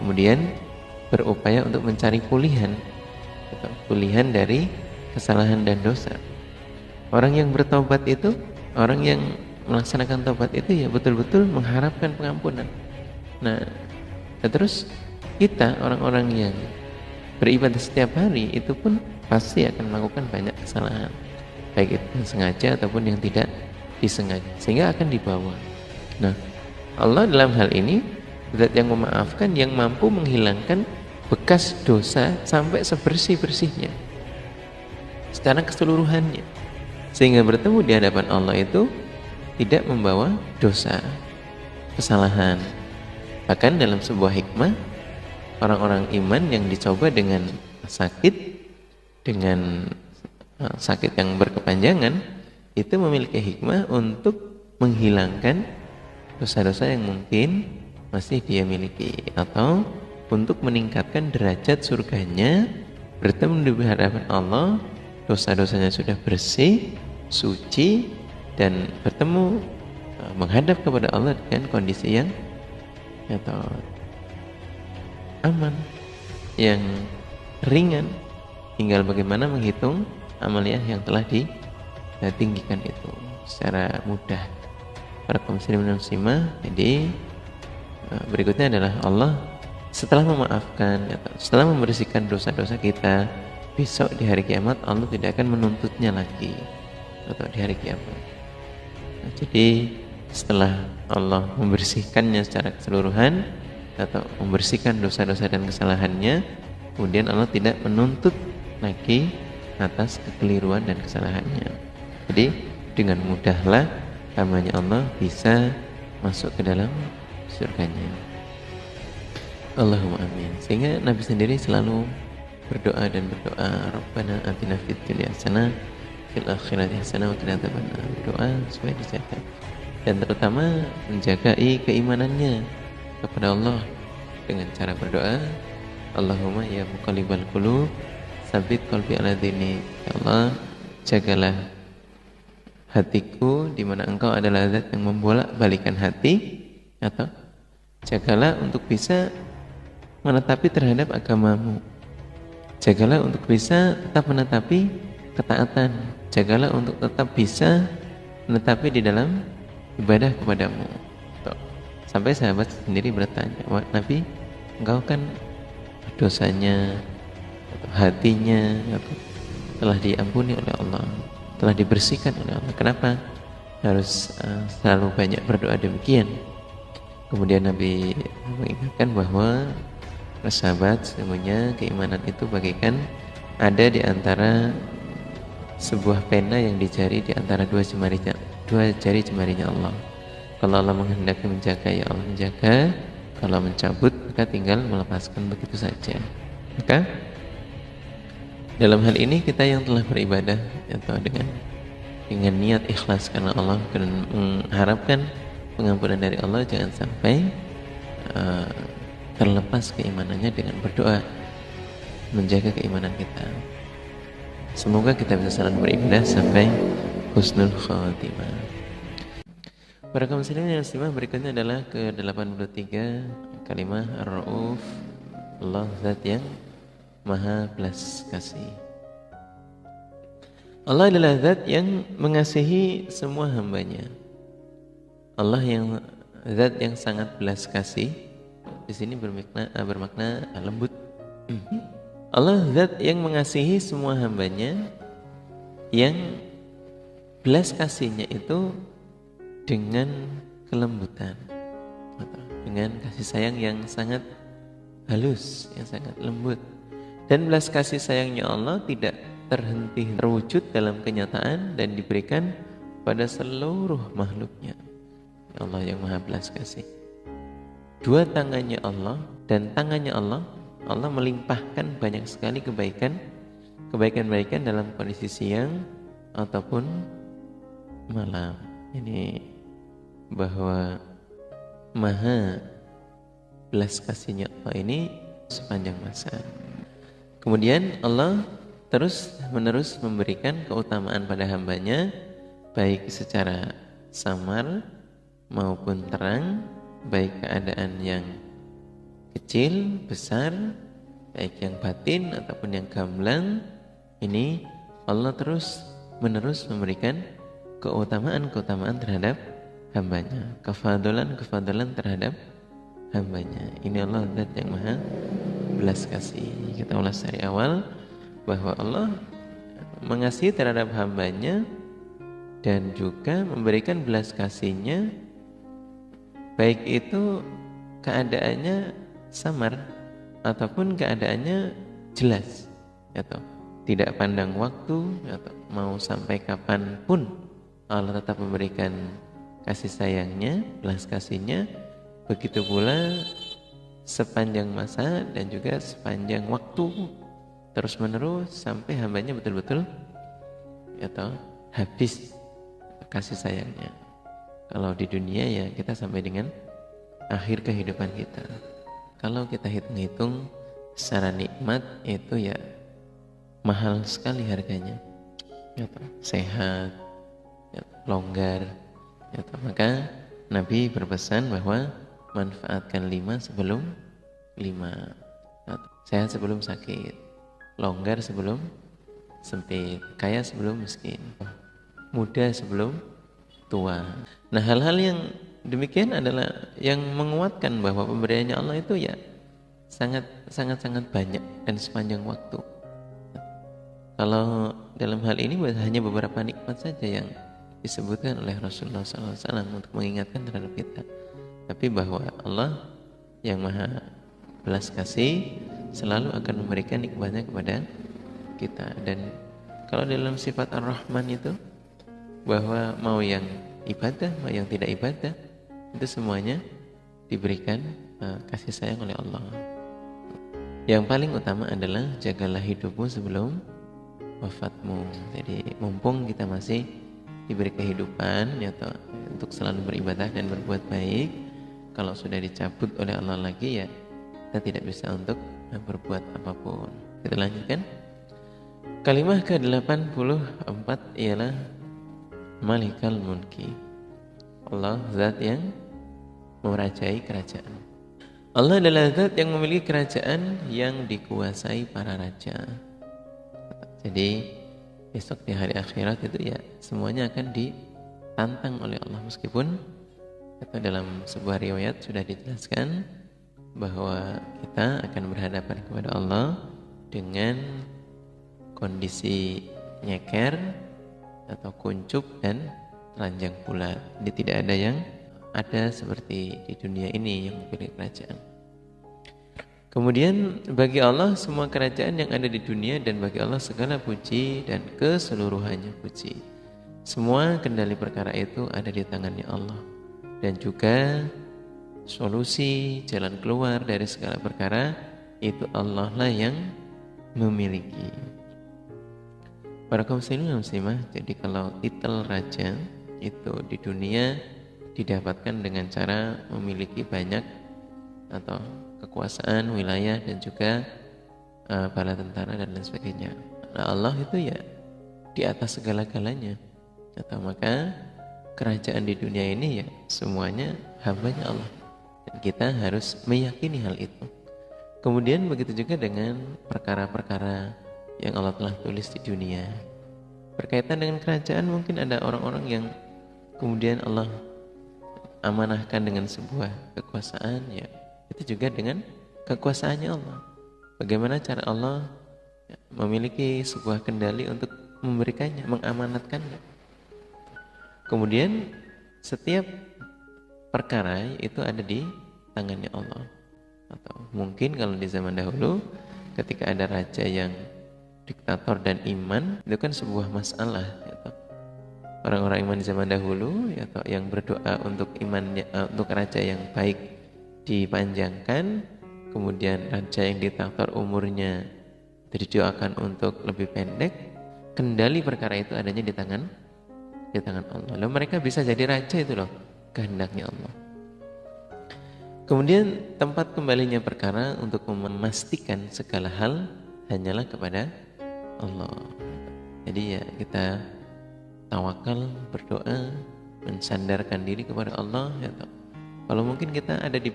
kemudian berupaya untuk mencari pulihan dari kesalahan dan dosa. Orang yang bertobat itu, orang yang melaksanakan tobat itu ya betul-betul mengharapkan pengampunan. Nah, terus kita orang-orang yang beribadah setiap hari itu pun pasti akan melakukan banyak kesalahan, baik itu yang sengaja ataupun yang tidak disengaja, sehingga akan dibawa. Nah, Allah dalam hal ini zat yang memaafkan, yang mampu menghilangkan bekas dosa sampai sebersih-bersihnya secara keseluruhannya, sehingga bertemu di hadapan Allah itu tidak membawa dosa, kesalahan. Bahkan dalam sebuah hikmah, orang-orang iman yang dicoba dengan sakit yang berkepanjangan itu memiliki hikmah untuk menghilangkan dosa-dosa yang mungkin masih dia miliki, atau untuk meningkatkan derajat surganya. Bertemu di hadapan Allah, dosa-dosanya sudah bersih, suci, dan bertemu menghadap kepada Allah dengan kondisi yang atau aman, yang ringan. Tinggal bagaimana menghitung amaliyah yang telah ditinggikan itu secara mudah. Para kaum muslimin dan muslimah, jadi berikutnya adalah Allah setelah memaafkan, setelah membersihkan dosa-dosa kita, besok di hari kiamat Allah tidak akan menuntutnya lagi atau di hari kiamat. Nah, jadi setelah Allah membersihkannya secara keseluruhan atau membersihkan dosa-dosa dan kesalahannya, kemudian Allah tidak menuntut lagi atas kekeliruan dan kesalahannya. Jadi dengan mudahlah hambanya Allah bisa masuk ke dalam surganya. Allahumma amin. Sehingga Nabi sendiri selalu berdoa, Rabbana atina fid dunya hasanah fil akhirati hasanah wa qina adzabannar. Doa supaya dijaga, dan terutama menjagai keimanannya kepada Allah dengan cara berdoa, Allahumma ya muqallibal qulub tsabbit qalbi ala dinik. Ya Allah, jagalah hatiku di mana Engkau adalah zat yang membolak-balikan hati, atau jagalah untuk bisa menetapi terhadap agamamu, jagalah untuk bisa tetap menetapi ketaatan, jagalah untuk tetap bisa menetapi di dalam ibadah kepadamu. Sampai sahabat sendiri bertanya, Nabi, engkau kan dosanya atau hatinya telah diampuni oleh Allah, telah dibersihkan oleh Allah, kenapa harus selalu banyak berdoa demikian? Kemudian Nabi mengingatkan bahwa sahabat, semuanya keimanan itu bagaikan ada di antara sebuah pena yang dijari di antara dua jari jemarinya Allah. Kalau Allah menghendaki menjaga, ya Allah menjaga. Kalau mencabut, maka tinggal melepaskan begitu saja. Maka dalam hal ini kita yang telah beribadah atau dengan niat ikhlas karena Allah dan mengharapkan pengampunan dari Allah, jangan sampai terlepas keimanannya dengan berdoa menjaga keimanan kita. Semoga kita bisa selalu beribadah sampai husnul khatimah. Para kaum muslimin yang muslimah, berikutnya adalah ke-83 kalimah Ar-Rauf, Allah zat yang maha belas kasih. Allah adalah zat yang mengasihi semua hambanya. Allah yang zat yang sangat belas kasih, di sini bermakna lembut. Allah zat yang mengasihi semua hambanya, yang belas kasihnya itu dengan kelembutan, dengan kasih sayang yang sangat halus, yang sangat lembut. Dan belas kasih sayangnya Allah tidak terhenti terwujud dalam kenyataan dan diberikan pada seluruh makhluknya. Allah yang maha belas kasih. Dua tangannya Allah dan tangannya Allah melimpahkan banyak sekali kebaikan dalam kondisi siang ataupun malam. Ini bahwa maha belas kasihnya Allah ini sepanjang masa. Kemudian Allah terus menerus memberikan keutamaan pada hambanya, baik secara samar maupun terang, baik keadaan yang kecil, besar, baik yang batin ataupun yang gamblang, ini Allah terus menerus memberikan keutamaan terhadap hambanya, kefadolan terhadap hambanya. Ini Allah zat yang maha belas kasih. Kita ulas dari awal bahwa Allah mengasihi terhadap hambanya dan juga memberikan belas kasihnya, baik itu keadaannya samar ataupun keadaannya jelas, atau tidak pandang waktu, atau mau sampai kapanpun Allah tetap memberikan kasih sayangnya, belas kasihnya. Begitu pula sepanjang masa dan juga sepanjang waktu, terus menerus sampai hambanya betul-betul atau habis kasih sayangnya. Kalau di dunia ya kita sampai dengan akhir kehidupan kita. Kalau kita hitung-hitung secara nikmat itu ya mahal sekali harganya, ya, sehat, ya, longgar, ya, maka Nabi berpesan bahwa manfaatkan 5 sebelum 5, ya, sehat sebelum sakit, longgar sebelum sempit, kaya sebelum miskin, muda sebelum tua. Nah, hal-hal yang demikian adalah yang menguatkan bahwa pemberiannya Allah itu ya sangat banyak dan sepanjang waktu. Kalau dalam hal ini hanya beberapa nikmat saja yang disebutkan oleh Rasulullah SAW untuk mengingatkan terhadap kita. Tapi bahwa Allah yang maha belas kasih selalu akan memberikan nikmatnya kepada kita. Dan kalau dalam sifat Ar-Rahman itu, bahwa mau yang ibadah, mau yang tidak ibadah, itu semuanya diberikan kasih sayang oleh Allah. Yang paling utama adalah jagalah hidupmu sebelum wafatmu. Jadi mumpung kita masih diberi kehidupan, ya toh, untuk selalu beribadah dan berbuat baik. Kalau sudah dicabut oleh Allah lagi, ya kita tidak bisa untuk berbuat apapun. Kita lanjutkan. Kalimah ke-84 ialah Malikal Mulki. Allah zat yang merajai kerajaan. Allah adalah zat yang memiliki kerajaan yang dikuasai para raja. Jadi besok di hari akhirat itu ya semuanya akan ditantang oleh Allah, meskipun atau dalam sebuah riwayat sudah dijelaskan bahwa kita akan berhadapan kepada Allah dengan kondisi nyeker atau kuncup dan telanjang bulat. Jadi tidak ada yang ada seperti di dunia ini yang memiliki kerajaan. Kemudian bagi Allah semua kerajaan yang ada di dunia, dan bagi Allah segala puji dan keseluruhannya puji. Semua kendali perkara itu ada di tangannya Allah, dan juga solusi jalan keluar dari segala perkara itu Allah lah yang memiliki. Para kaum muslimin dan muslimah, jadi kalau titel raja itu di dunia didapatkan dengan cara memiliki banyak atau kekuasaan, wilayah, dan juga bala tentara dan lain sebagainya. Nah, Allah itu ya di atas segala-galanya. Atau maka kerajaan di dunia ini ya semuanya hambanya Allah, dan kita harus meyakini hal itu. Kemudian begitu juga dengan perkara-perkara yang Allah telah tulis di dunia. Berkaitan dengan kerajaan, mungkin ada orang-orang yang kemudian Allah amanahkan dengan sebuah kekuasaan, ya itu juga dengan kekuasaannya Allah. Bagaimana cara Allah memiliki sebuah kendali untuk memberikannya, mengamanatkannya. Kemudian setiap perkara itu ada di tangannya Allah. Atau mungkin kalau di zaman dahulu ketika ada raja yang diktator dan iman, itu kan sebuah masalah, ya. Orang-orang iman di zaman dahulu, ya, yang berdoa untuk imannya, untuk raja yang baik dipanjangkan, kemudian raja yang diktator umurnya didoakan untuk lebih pendek. Kendali perkara itu adanya di tangan Allah. Lalu mereka bisa jadi raja, itu loh kehendaknya Allah. Kemudian tempat kembalinya perkara untuk memastikan segala hal hanyalah kepada Allah. Jadi ya kita tawakal, berdoa, mensandarkan diri kepada Allah, ya. Kalau mungkin kita ada di